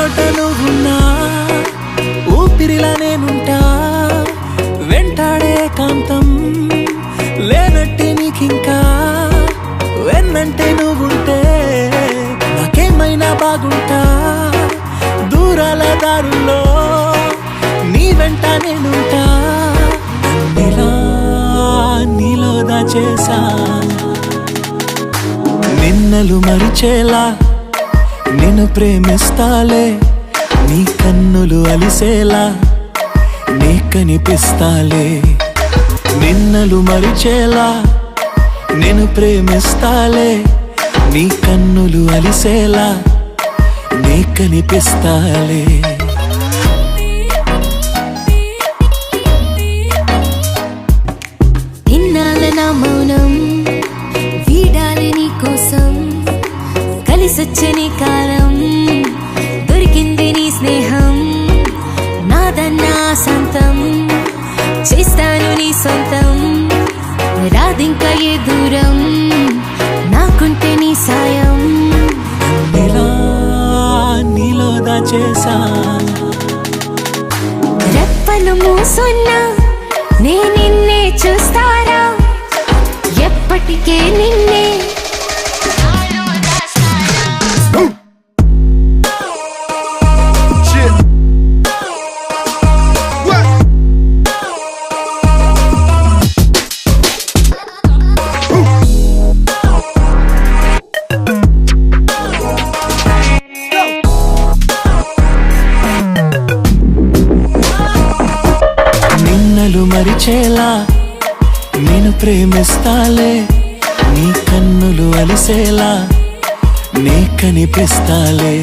చోట నువ్వున్నా ఊపిరిలా నేనుంటా వెంటాడే కాంతం లేనట్టే నీకింకా వెన్నంటే నువ్వుంటే నాకేమైనా బాగుంటా దూరాల దారుల్లో నీ వెంట నేనుంటా నీలో దాచేసా నిన్నలు మరిచేలా నిన్ను ప్రేమిస్తాలే నీ కన్నులు అలిసేలా నీ కనిపిస్తాలే నిన్నలు మరిచేలా నిన్ను ప్రేమిస్తాలే నీ కన్నులు అలిసేలా నీ కనిపిస్తాలే ఇన్నాళ్ళ నా మౌనం వీడాలి నీ కోసం కలిసొచ్చని కాలం దొరికింది నీ స్నేహం నాదన్నా సొంతం చేస్తాను నీ సొంతం రాదింకా ఏ దూరం నాకుంటే నీ సాయం నీలో దాచేసా రెప్పలు మూసున్నా నే నిన్నే చూస్తారా ఎప్పటికే నిన్నే నిన్నలు మరిచేలా నేను ప్రేమిస్తాలే నీ కన్నులు అలిసేలా నీ కనిపిస్తాలే